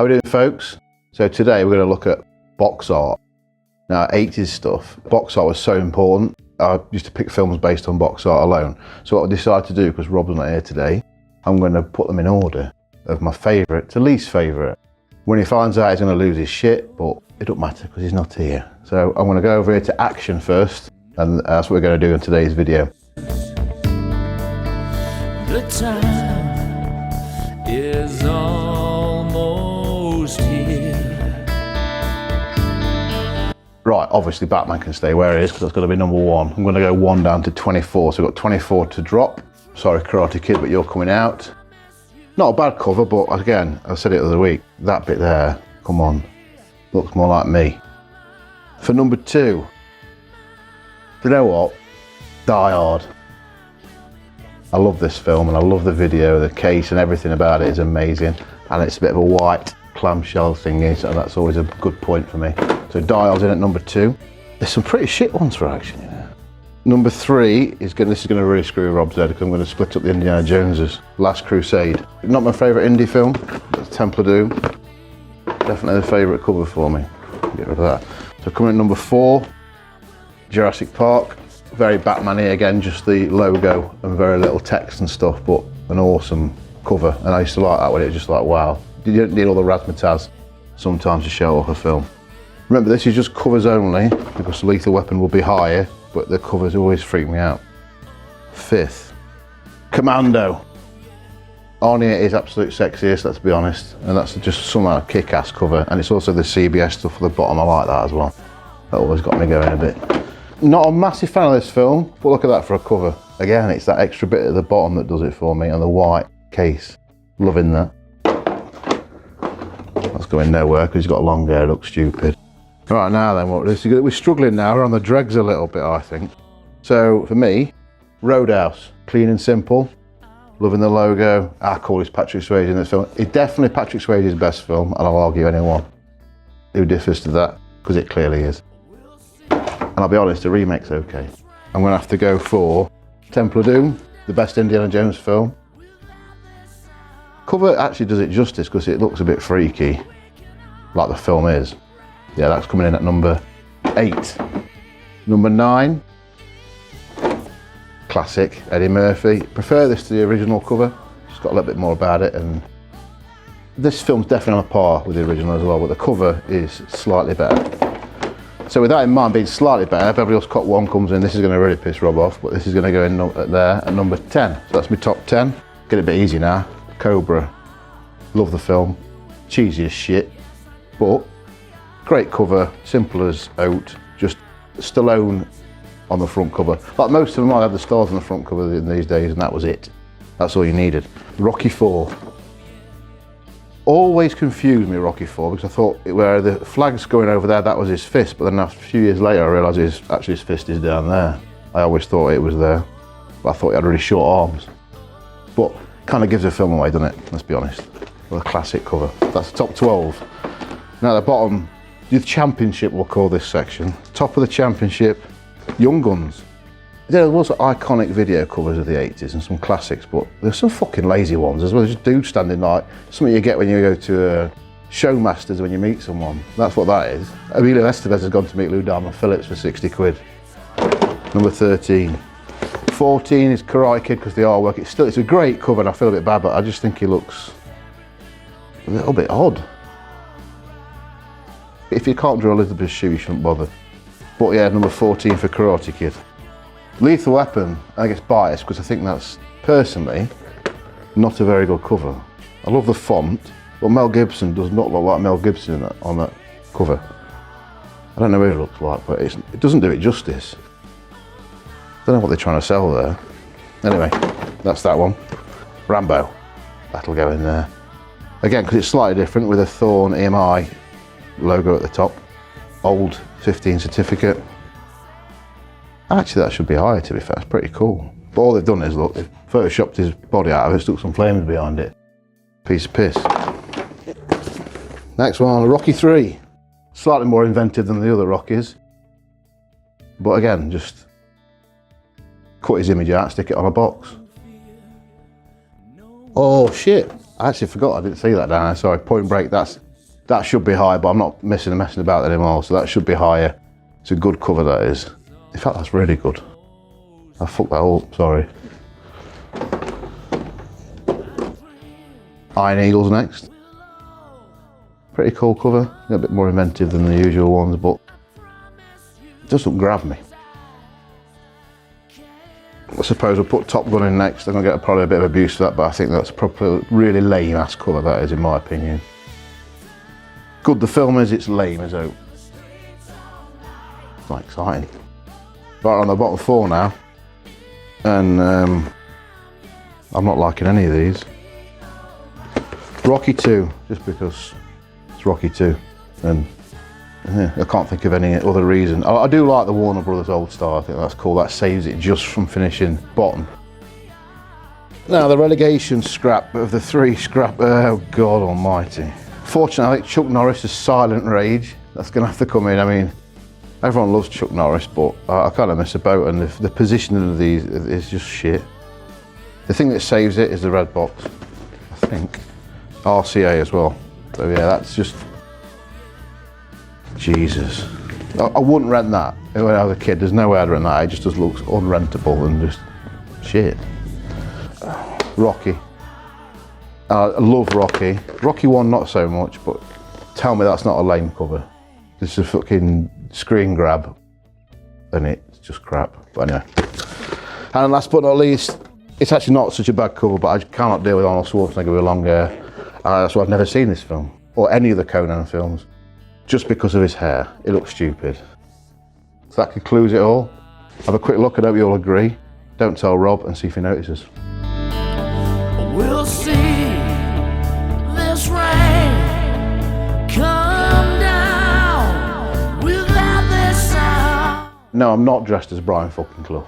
How we doing, folks? So today we're going to look at box art. Now, 80s stuff. Box art was so important. I used to pick films based on box art alone. So what I decided to do, because Rob's not here today, I'm going to put them in order of my favourite to least favourite. When he finds out, he's going to lose his shit, but it don't matter because he's not here. So I'm going to go over here to Action first, and that's what we're going to do in today's video. The time is almost here. Right, obviously Batman can stay where it is because that's got to be number one. I'm going to go 1 down to 24, so we've got 24 to drop. Sorry, Karate Kid, but you're coming out. Not a bad cover, but again, I said it the other week, that bit there, come on, looks more like me. For number 2, you know what? Die Hard. I love this film and I love the video, the case and everything about it is amazing. And it's a bit of a white clamshell thingy, so that's always a good point for me. So Die Hard's in at number 2. There's some pretty shit ones for Action, you know. Number 3 is this is going to really screw Rob's head because I'm going to split up the Indiana Joneses. Last Crusade. Not my favourite indie film, but Temple of Doom. Definitely the favourite cover for me. Get rid of that. So coming at number 4, Jurassic Park. Very Batman-y again, just the logo and very little text and stuff, but an awesome cover. And I used to like that when it was just like, wow. You don't need all the razzmatazz sometimes to show off a film. Remember, this is just covers only because Lethal Weapon will be higher, but the covers always freak me out. 5th, Commando. Arnie is absolute sexiest, let's be honest. And that's just some kick-ass cover. And it's also the CBS stuff at the bottom, I like that as well. That always got me going a bit. Not a massive fan of this film, but look at that for a cover. Again, it's that extra bit at the bottom that does it for me, and the white case. Loving that. That's going nowhere because he's got long hair, looks stupid. Right, now then, we're struggling now, we're on the dregs a little bit, I think. So, for me, Roadhouse, clean and simple. Loving the logo. I call this Patrick Swayze in this film. It's definitely Patrick Swayze's best film, and I'll argue anyone who differs to that, because it clearly is. And I'll be honest, the remake's okay. I'm going to have to go for Temple of Doom, the best Indiana Jones film. Cover actually does it justice because it looks a bit freaky, like the film is. Yeah, that's coming in at number 8. Number 9, classic, Eddie Murphy. Prefer this to the original cover, just got a little bit more about it, and this film's definitely on a par with the original as well, but the cover is slightly better. So with that in mind, being slightly better, Beverly Hills Cop 1 comes in, this is going to really piss Rob off, but this is going to go in there at number 10. So that's my top 10. Get it a bit easy now. Cobra. Love the film. Cheesy as shit, but great cover, simple as oat. Just Stallone on the front cover. Like most of them, I have the stars on the front cover in these days, and that was it. That's all you needed. Rocky 4. Always confused me, Rocky 4, because I thought where the flag's going over there, that was his fist, but then a few years later I realised his fist is down there. I always thought it was there, but I thought he had really short arms. But kind of gives the film away, doesn't it? Let's be honest. Well, a classic cover. That's the top 12. Now at the bottom, the championship, we'll call this section. Top of the championship, Young Guns. There was iconic video covers of the 80s and some classics, but there's some fucking lazy ones as well. Just dudes standing like something you get when you go to Showmasters when you meet someone. That's what that is. Emilio Estevez has gone to meet Lou Diamond Phillips for 60 quid. Number 13. 14 is Karate Kid because the artwork, it's a great cover and I feel a bit bad, but I just think he looks a little bit odd. If you can't draw Elizabeth's shoe, you shouldn't bother. But yeah, number 14 for Karate Kid. Lethal Weapon, I guess biased because I think that's, personally, not a very good cover. I love the font, but Mel Gibson does not look like Mel Gibson on that cover. I don't know who it looks like, but it doesn't do it justice. I don't know what they're trying to sell there. Anyway, that's that one. Rambo, that'll go in there. Again, because it's slightly different with a Thorn EMI logo at the top. Old 15 certificate. Actually, that should be higher, to be fair. It's pretty cool. But all they've done is, look, they've photoshopped his body out of it, stuck some flames behind it. Piece of piss. Next one, Rocky 3. Slightly more inventive than the other Rockies. But again, just cut his image out, stick it on a box. Oh shit, I actually forgot I didn't see that down there. Sorry, Point Break, that's That should be higher, but I'm not messing about anymore, so that should be higher. It's a good cover, that is. In fact, that's really good. I fucked that up, sorry. Iron Eagles next. Pretty cool cover, a bit more inventive than the usual ones, but it doesn't grab me. I suppose we'll put Top Gun in next. I'm gonna get probably a bit of abuse for that, but I think that's probably a really lame ass cover, that is, in my opinion. Good the film is, it's lame as out. It's not exciting. Right, on the bottom 4 now, and I'm not liking any of these. Rocky 2, just because it's Rocky 2, and yeah, I can't think of any other reason. I do like the Warner Brothers old style. I think that's cool. That saves it just from finishing bottom. Now the relegation scrap of the 3 scrap. Oh God Almighty! Fortunately, I think Chuck Norris's Silent Rage. That's going to have to come in. I mean, everyone loves Chuck Norris, but I kind of miss a boat, and the positioning of these is just shit. The thing that saves it is the red box, I think. RCA as well. So yeah, that's just. Jesus. I wouldn't rent that when I was a kid. There's no way I'd rent that. It just looks unrentable and just shit. Rocky. I love Rocky. Rocky 1 not so much, but tell me that's not a lame cover. It's a fucking screen grab and it's just crap. But anyway. And last but not least, it's actually not such a bad cover, but I cannot deal with Arnold Schwarzenegger with long hair. So I've never seen this film, or any of the Conan films, just because of his hair. It looks stupid. So that concludes it all. Have a quick look, I hope you all agree. Don't tell Rob and see if he notices. We'll see this rain come down without this sound. No, I'm not dressed as Brian fucking Clough.